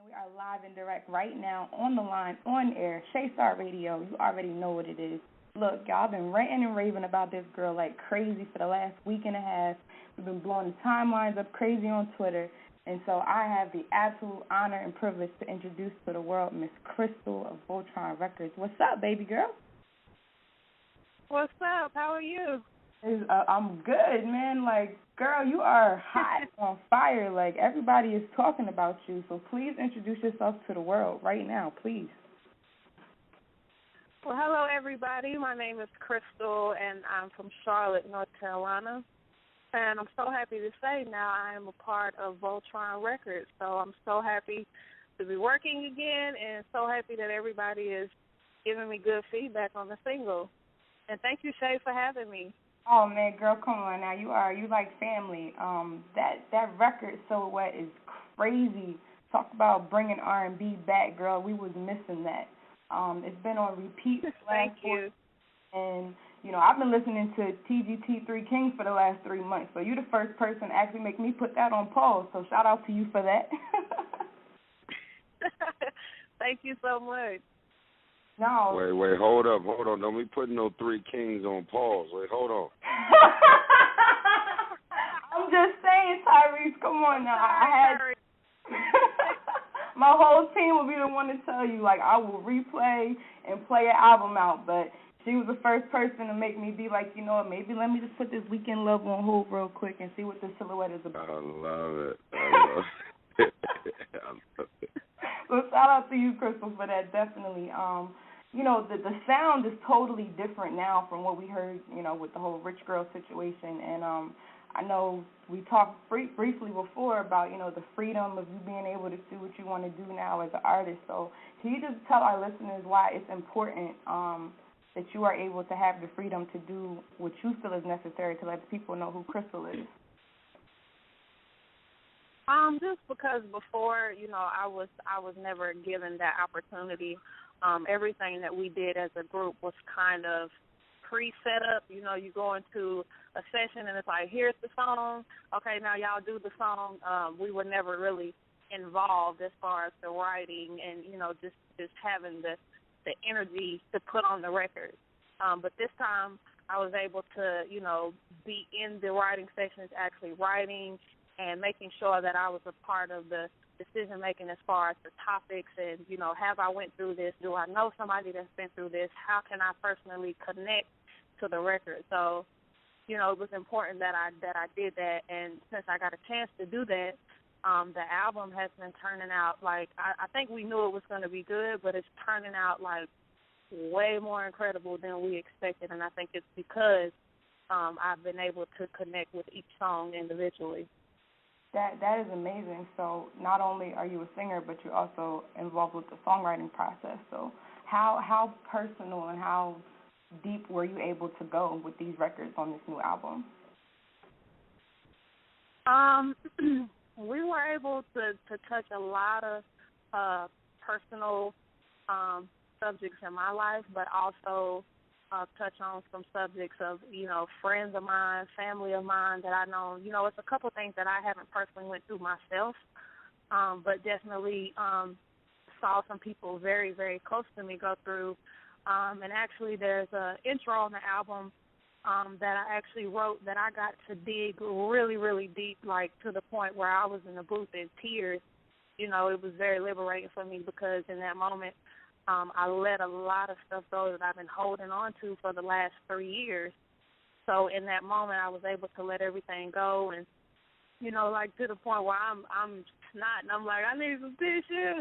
We are live and direct right now on the line, on air, ShayStar Radio. You already know what it is. Look, y'all been ranting and raving about this girl like crazy for the last week and a half. We've been blowing the timelines up crazy on Twitter. And so I have the absolute honor and privilege to introduce to the world Miss Kristal of Voltron Recordz. What's up, baby girl? What's up? How are you? I'm good, man. Like, girl, you are hot, on fire. Like, everybody is talking about you. So please introduce yourself to the world right now, please. Well, hello, everybody. My name is Kristal, and I'm from Charlotte, North Carolina. And I'm so happy to say now I am a part of Voltron Recordz. So I'm so happy to be working again and so happy that everybody is giving me good feedback on the single. And thank you, Shay, for having me. Oh, man, girl, come on now. You like family. That record, Silhouette, is crazy. Talk about bringing R&B back, girl. We was missing that. It's been on repeat. Thank you. And, you know, I've been listening to TGT3 Kings for the last 3 months, so you're the first person to actually make me put that on pause, so shout out to you for that. Thank you so much. No. Wait, hold up. Don't be putting no 3 Kings on pause. Wait, hold on. I'm just saying, Tyrese, come on now. I had my whole team will be the one to tell you, like, I will replay and play an album out, but she was the first person to make me be like, you know what, maybe let me just put this Weekend Love on hold real quick and see what the Silhouette is about. I love it. So shout out to you, Kristal, for that, definitely. You know, the sound is totally different now from what we heard, you know, with the whole rich girl situation. And I know we talked briefly before about, you know, the freedom of you being able to do what you want to do now as an artist. So can you just tell our listeners why it's important that you are able to have the freedom to do what you feel is necessary to let the people know who Kristal is? Just because before, you know, I was never given that opportunity. Everything that we did as a group was kind of pre-set up. You know, you go into a session and it's like, here's the song. Okay, now y'all do the song. We were never really involved as far as the writing and, you know, just having the energy to put on the record. But this time I was able to, you know, be in the writing sessions, actually writing and making sure that I was a part of the decision-making as far as the topics and, you know, have I went through this? Do I know somebody that's been through this? How can I personally connect to the record? So, you know, it was important that I did that. And since I got a chance to do that, the album has been turning out like I think we knew it was going to be good, but it's turning out like way more incredible than we expected. And I think it's because I've been able to connect with each song individually. That is amazing. So not only are you a singer, but you're also involved with the songwriting process. So how personal and how deep were you able to go with these records on this new album? We were able to touch a lot of personal subjects in my life, but also touch on some subjects of, you know, friends of mine, family of mine that I know. You know, it's a couple things that I haven't personally went through myself, but definitely saw some people very, very close to me go through. And actually there's an intro on the album that I actually wrote that I got to dig really, really deep, like to the point where I was in the booth in tears. You know, it was very liberating for me because in that moment, I let a lot of stuff go that I've been holding on to for the last 3 years. So in that moment, I was able to let everything go, and you know, like to the point where I'm snotting. I'm like, I need some tissue.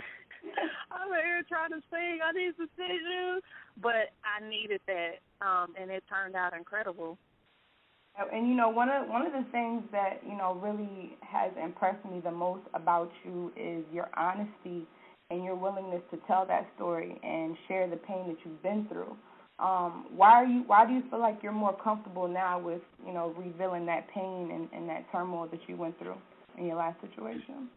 I'm here trying to sing. I need some tissue, but I needed that, and it turned out incredible. And you know, one of the things that, you know, really has impressed me the most about you is your honesty and your willingness to tell that story and share the pain that you've been through. Why do you feel like you're more comfortable now with, you know, revealing that pain and that turmoil that you went through in your last situation?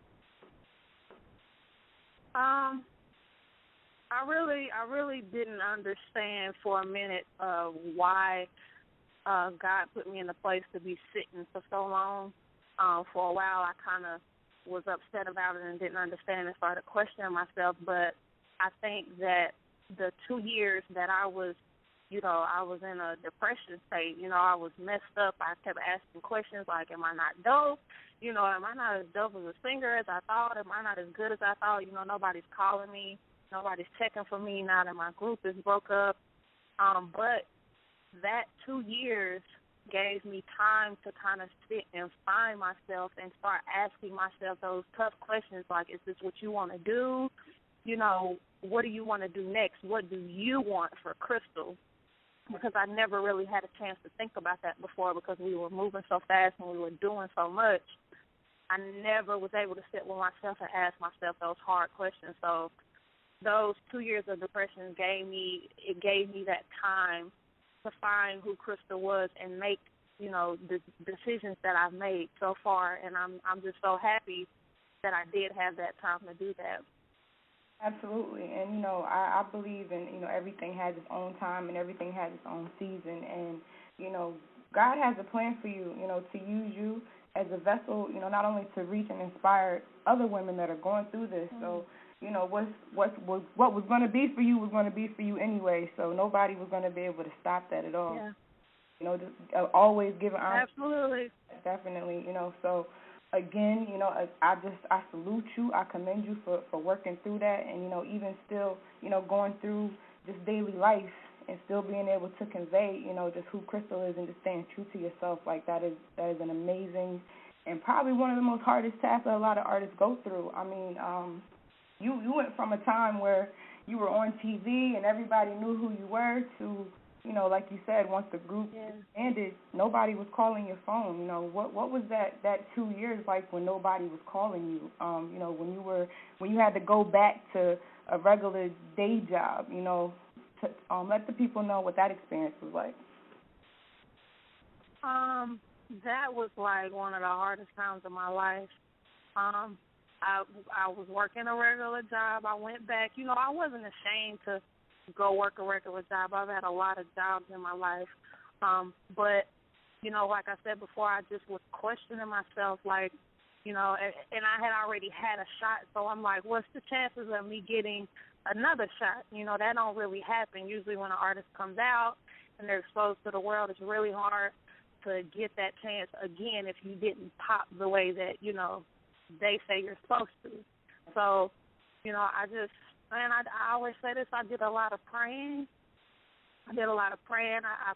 I really didn't understand for a minute why God put me in a place to be sitting for so long. For a while, I kind of was upset about it and didn't understand and started questioning myself. But I think that the 2 years that I was in a depression state. I was messed up. I kept asking questions like, am I not dope? Am I not as dope as a singer as I thought? Am I not as good as I thought? Nobody's calling me. Nobody's checking for me now that my group is broke up. But that 2 years gave me time to kind of sit and find myself and start asking myself those tough questions like, is this what you want to do? What do you want to do next? What do you want for Kristal? Because I never really had a chance to think about that before because we were moving so fast and we were doing so much. I never was able to sit with myself and ask myself those hard questions. So those 2 years of depression gave me that time to find who Kristal was and make, the decisions that I've made so far. And I'm just so happy that I did have that time to do that. Absolutely. And, I believe in, everything has its own time and everything has its own season. And, God has a plan for you, to use you as a vessel, not only to reach and inspire other women that are going through this. Mm-hmm. So, what was going to be for you was going to be for you anyway. So nobody was going to be able to stop that at all. Yeah. Just always give an honor. Absolutely. Definitely, so. Again, I salute you. I commend you for working through that and, even still, going through just daily life and still being able to convey, just who Kristal is and just staying true to yourself. Like that is an amazing and probably one of the most hardest tasks that a lot of artists go through. I mean, you went from a time where you were on TV and everybody knew who you were to, like you said, once the group ended, nobody was calling your phone. What was that 2 years like when nobody was calling you? When you had to go back to a regular day job. Let the people know what that experience was like. That was like one of the hardest times of my life. I was working a regular job. I went back. I wasn't ashamed to go work a regular job. I've had a lot of jobs in my life. But, like I said before, I just was questioning myself, like, and I had already had a shot. So I'm like, what's the chances of me getting another shot? That don't really happen. Usually when an artist comes out and they're exposed to the world, it's really hard to get that chance again if you didn't pop the way that, they say you're supposed to. So, I always say this, I did a lot of praying. I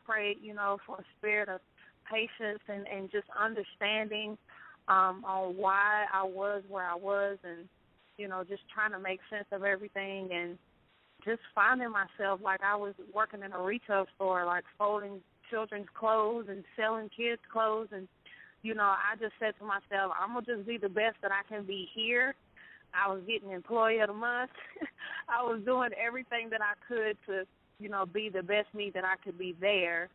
prayed, for a spirit of patience and just understanding on why I was where I was and, just trying to make sense of everything and just finding myself like I was working in a retail store, like folding children's clothes and selling kids' clothes. And, I just said to myself, I'm going to just be the best that I can be here. I was getting Employee of the Month. I was doing everything that I could to, be the best me that I could be there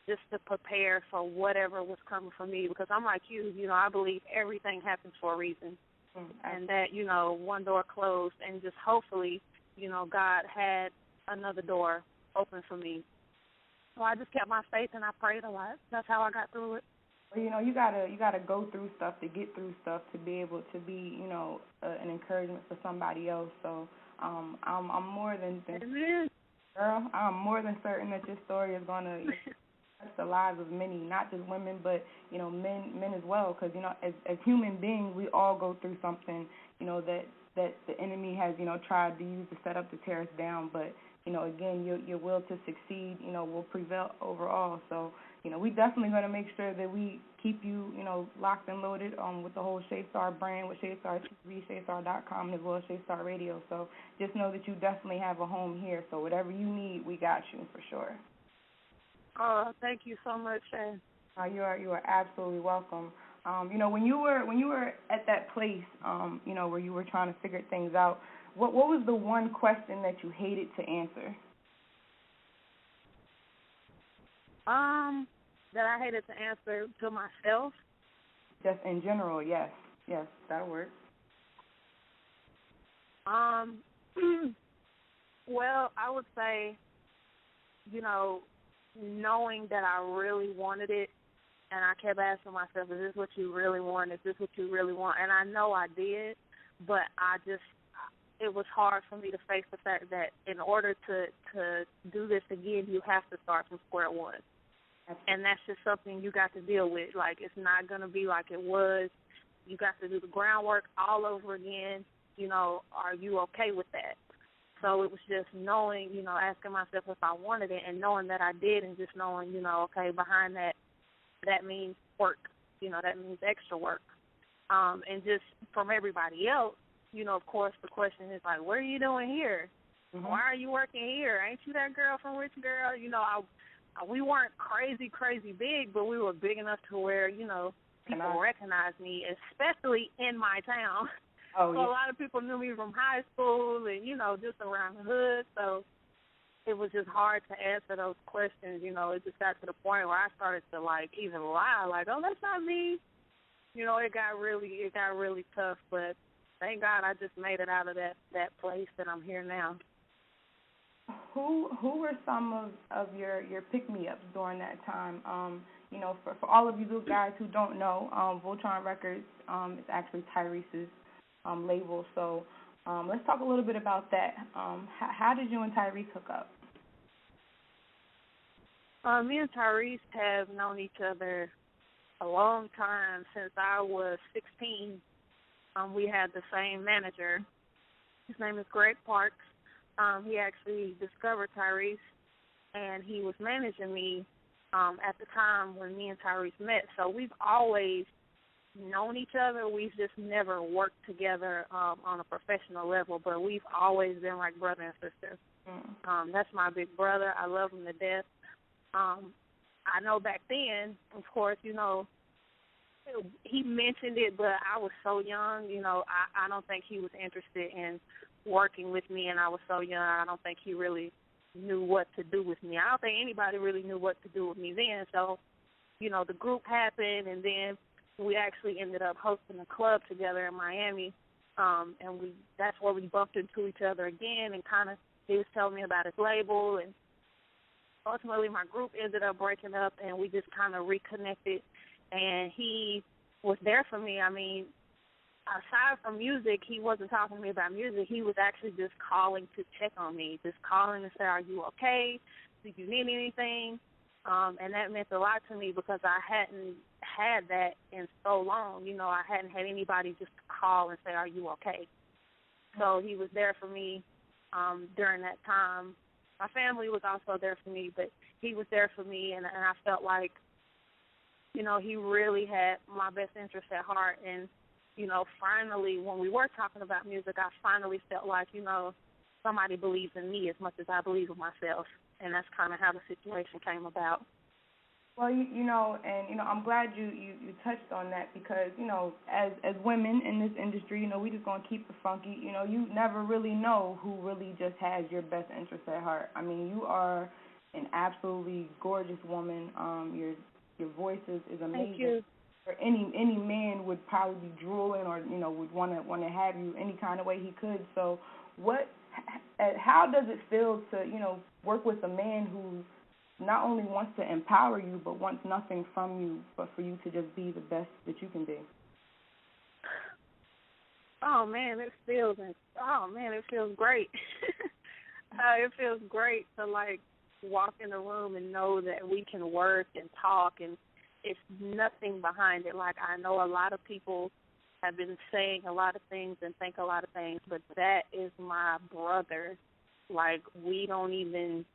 just to prepare for whatever was coming for me. Because I'm like you, I believe everything happens for a reason. Mm-hmm. And that, one door closed and just hopefully, God had another door open for me. So I just kept my faith and I prayed a lot. That's how I got through it. Well, you gotta go through stuff to get through stuff to be able to be, an encouragement for somebody else. So, I'm more than girl. I'm more than certain that your story is gonna touch the lives of many, not just women, but men as well. Because as human beings, we all go through something, that the enemy has, tried to use to set up to tear us down. But again, your will to succeed, will prevail overall. So. We definitely going to make sure that we keep you, locked and loaded with the whole ShayStar brand, with ShayStar TV, ShayStar.com, as well as ShayStar Radio. So just know that you definitely have a home here. So whatever you need, we got you for sure. Oh, thank you so much, Shay. You are absolutely welcome. When you were at that place, where you were trying to figure things out, what was the one question that you hated to answer? That I hated to answer to myself. Just in general, yes, that works. Well, I would say, knowing that I really wanted it And I kept asking myself, is this what you really want? Is this what you really want? And I know I did, but it was hard for me to face the fact that in order to do this again, you have to start from square one. And that's just something you got to deal with. Like, it's not going to be like it was. You got to do the groundwork all over again. You know, are you okay with that? So it was just knowing, you know, asking myself if I wanted it and knowing that I did, and just knowing, you know, okay, behind that means work. You know, that means extra work. And just from everybody else, you know, of course, the question is like, what are you doing here? Mm-hmm. Why are you working here? Ain't you that girl from Rich Girl? You know, we weren't crazy big, but we were big enough to where, you know, people recognized me, especially in my town. Oh, so yeah. A lot of people knew me from high school and, you know, just around the hood. So it was just hard to answer those questions. You know, it just got to the point where I started to, like, even lie, like, oh, that's not me. You know, it got really tough, but thank God I just made it out of that place that I'm here now. Who were some of your pick-me-ups during that time? You know, for all of you little guys who don't know, Voltron Recordz is actually Tyrese's label. So let's talk a little bit about that. How did you and Tyrese hook up? Me and Tyrese have known each other a long time, since I was 16. We had the same manager. His name is Greg Parks. He actually discovered Tyrese, and he was managing me at the time when me and Tyrese met. So we've always known each other. We've just never worked together on a professional level, but we've always been like brother and sister. That's my big brother. I love him to death. I know back then, of course, you know, he mentioned it, but I was so young, you know, I don't think he was interested in working with me, and I was so young, I don't think he really knew what to do with me. I don't think anybody really knew what to do with me then. So, you know, the group happened, and then we actually ended up hosting a club together in Miami, and that's where we bumped into each other again, and kind of he was telling me about his label, and ultimately my group ended up breaking up, and we just kind of reconnected, and he was there for me. I mean, aside from music, he wasn't talking to me about music. He was actually just calling to check on me, just calling to say, are you okay? Do you need anything? And that meant a lot to me because I hadn't had that in so long. You know, I hadn't had anybody just call and say, are you okay? So he was there for me during that time. My family was also there for me, but he was there for me, and I felt like, you know, he really had my best interest at heart. And, you know, finally, when we were talking about music, I finally felt like, you know, somebody believes in me as much as I believe in myself. And that's kind of how the situation came about. Well, you know, and, you know, I'm glad you touched on that because, you know, as women in this industry, you know, we just going to keep it funky. You know, you never really know who really just has your best interest at heart. I mean, you are an absolutely gorgeous woman. Your voice is amazing. Thank you. Or any man would probably be drooling or, you know, would want to have you any kind of way he could. So how does it feel to, you know, work with a man who not only wants to empower you but wants nothing from you but for you to just be the best that you can be? Oh, man, it feels great. It feels great to, like, walk in the room and know that we can work and talk and it's nothing behind it. Like, I know a lot of people have been saying a lot of things and think a lot of things, but that is my brother. Like, we don't even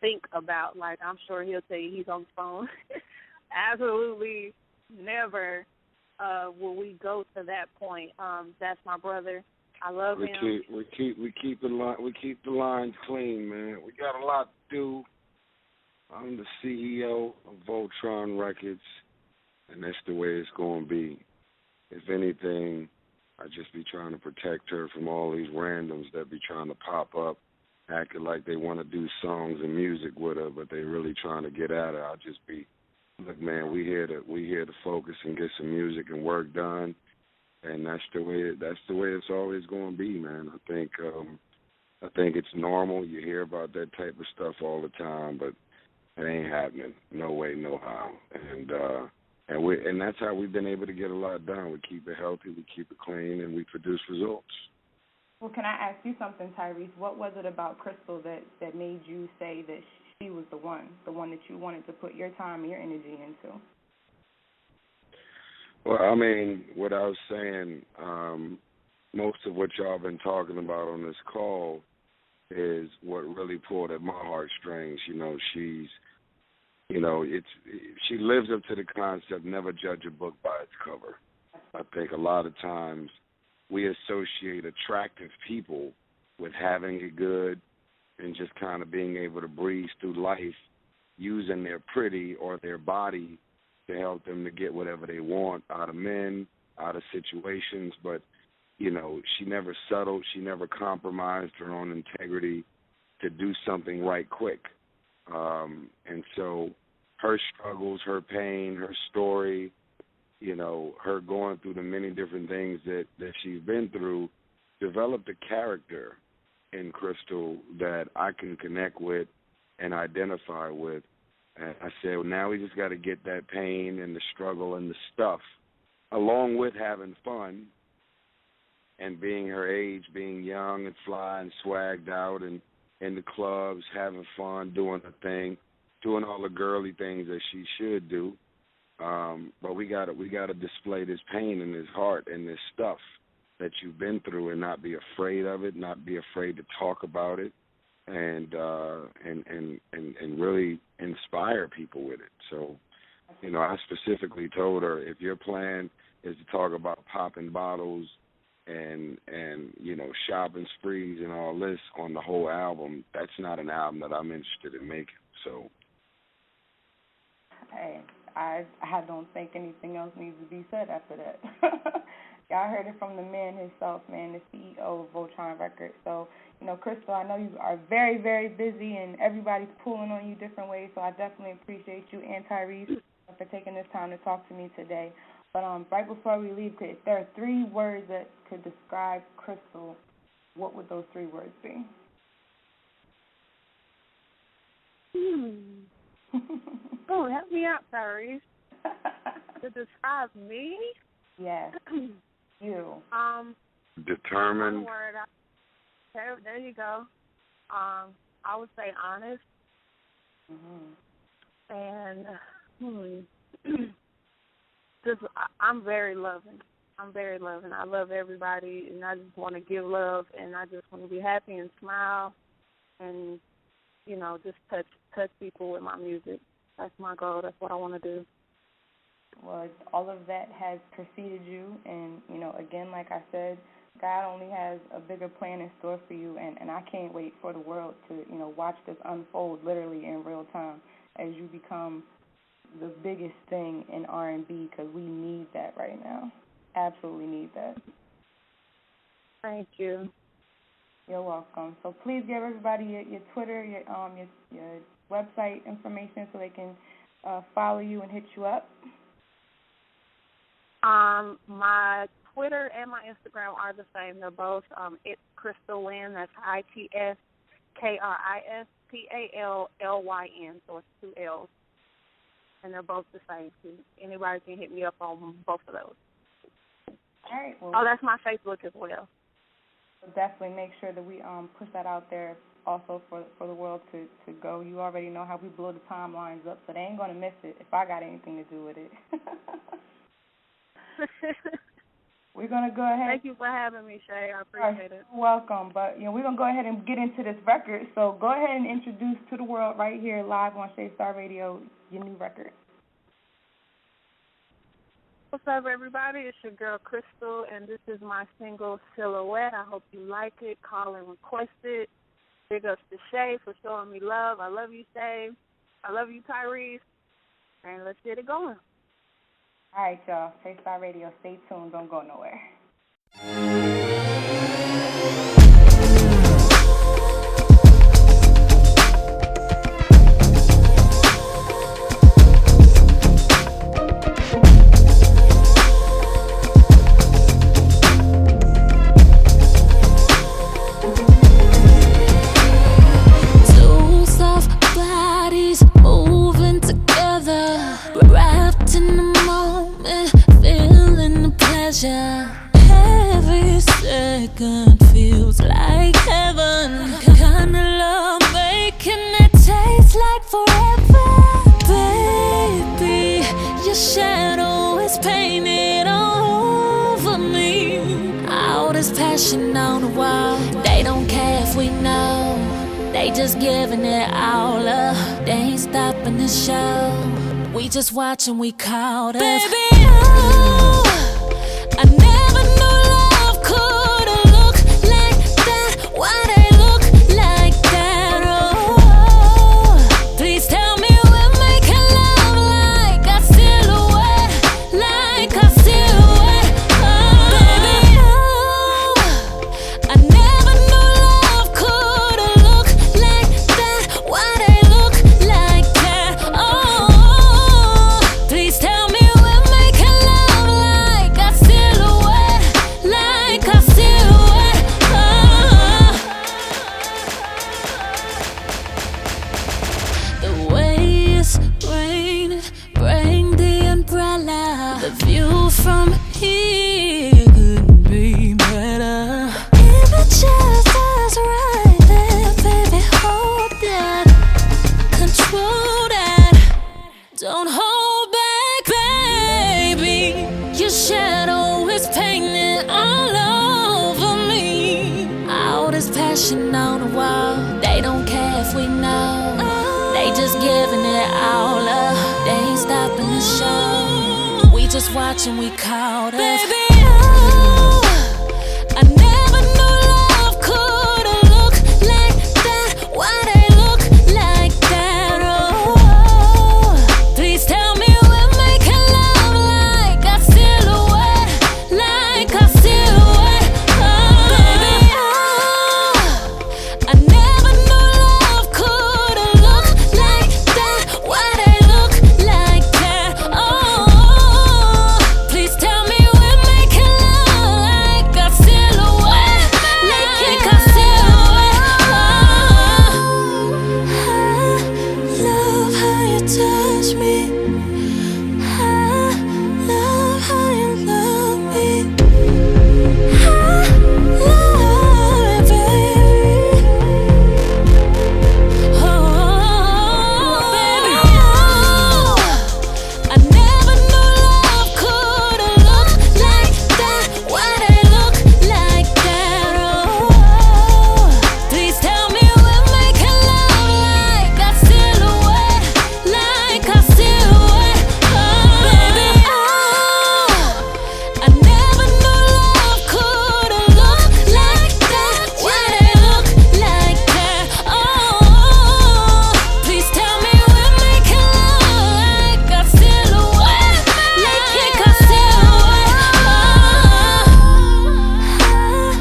think about, like, I'm sure he'll tell you he's on the phone. Absolutely never will we go to that point. That's my brother. I love him. We keep the lines clean, man. We got a lot to do. I'm the CEO of Voltron Recordz, and that's the way it's going to be. If anything, I just be trying to protect her from all these randoms that be trying to pop up, acting like they want to do songs and music with her, but they really trying to get at her. I'll just be, look, man, we here to focus and get some music and work done, and that's the way it's always going to be, man. I think it's normal. You hear about that type of stuff all the time, but it ain't happening. No way, no how. And And that's how we've been able to get a lot done. We keep it healthy, we keep it clean, and we produce results. Well, can I ask you something, Tyrese? What was it about Kristal that made you say that she was the one that you wanted to put your time and your energy into? Well, I mean, what I was saying, most of what y'all been talking about on this call is what really pulled at my heartstrings. You know, she lives up to the concept, never judge a book by its cover. I think a lot of times we associate attractive people with having it good and just kind of being able to breeze through life using their pretty or their body to help them to get whatever they want out of men, out of situations. But, you know, she never settled. She never compromised her own integrity to do something right quick. And so her struggles, her pain, her story, you know, her going through the many different things that she's been through, developed a character in Kristal that I can connect with and identify with. And I said, well, now we just got to get that pain and the struggle and the stuff, along with having fun and being her age, being young and fly and swagged out and in the clubs, having fun, doing her thing, doing all the girly things that she should do. But we got to display this pain in this heart and this stuff that you've been through and not be afraid of it, not be afraid to talk about it, and really inspire people with it. So, you know, I specifically told her, if your plan is to talk about popping bottles and you know, shopping sprees and all this on the whole album, that's not an album that I'm interested in making. So, hey, I don't think anything else needs to be said after that. Y'all heard it from the man himself, man, the CEO of Voltron Recordz. So, you know, Kristal, I know you are very, very busy and everybody's pulling on you different ways, so I definitely appreciate you and Tyrese for taking this time to talk to me today. But right before we leave, if there are 3 words that could describe Kristal, what would those 3 words be? Oh, help me out, Tyrese. To describe me? Yes. You. Determined. One word. There you go. I would say honest. And just I'm very loving. I love everybody, and I just want to give love, and I just want to be happy and smile, and you know, just touch people with my music. That's my goal. That's what I want to do. Well, all of that has preceded you, and, you know, again, like I said, God only has a bigger plan in store for you, and I can't wait for the world to, you know, watch this unfold literally in real time as you become the biggest thing in R&B, because we need that right now. Absolutely need that. Thank you. You're welcome. So please give everybody your Twitter, your website information so they can follow you and hit you up. My Twitter and my Instagram are the same. They're both it's Kristal Lynn. That's ITSKRISTALLYN. So it's 2 L's, and they're both the same. So anybody can hit me up on both of those. All right. Well, that's my Facebook as well. So definitely make sure that we push that out there also for the world to go. You already know how we blow the timelines up, so they ain't going to miss it if I got anything to do with it. We're going to go ahead. Thank you for having me, Shay. I appreciate it. You're welcome. But, you know, we're going to go ahead and get into this record. So go ahead and introduce to the world right here live on iamShayStar Radio your new record. What's up, everybody? It's your girl, Kristal, and this is my single, Silhouette. I hope you like it. Call and request it. Big ups to Shay for showing me love. I love you, Shay. I love you, Tyrese. And let's get it going. All right, y'all. iamShayStar Radio. Stay tuned. Don't go nowhere. Moving together, wrapped in emotion. Every second feels like heaven. Kinda love making it taste like forever. Baby, your shadow is painted all over me. All this passion on the wall. They don't care if we know. They just giving it all up. They ain't stopping the show. We just watching, we caught up. Baby, oh, I never knew love could look like that. Why they look like that? Oh, please tell me we're making love like a silhouette, like a silhouette. Oh, baby, oh, I never knew love could look like that. Why they look like that? Oh, please tell me we're making love like a silhouette, like a silhouette. Oh, the way it's raining, bring the umbrella. The view from here couldn't be better. If it just is right there, baby, hold that, control that. Don't hold back, baby. Your shadow is painted all over me. All this passion on the wall. They don't care if we know. They just giving it all up. They ain't stopping the show. We just watching, we caught up. Baby, oh, I never knew love could look like that. Why they look like that? Oh, please tell me we're making love like a silhouette, like a silhouette. Oh, baby, oh, I never knew love could look like that. Why they look like that? Oh, please tell me we're making love like a silhouette, like a silhouette. I love how you touch me. I love how you love me. I love it, baby. Oh, baby, oh, I never knew love could look like that. Why they look like that? Oh, please tell me we're making love like a silhouette, like a silhouette. Oh, baby, oh, I never knew love could look like that. Why they look like that? Oh, please tell me we're making love like a silhouette, like a silhouette. I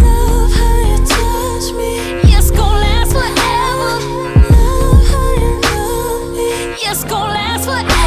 love how you touch me. It's gon' last forever. Love how you love me. It's gon' last forever.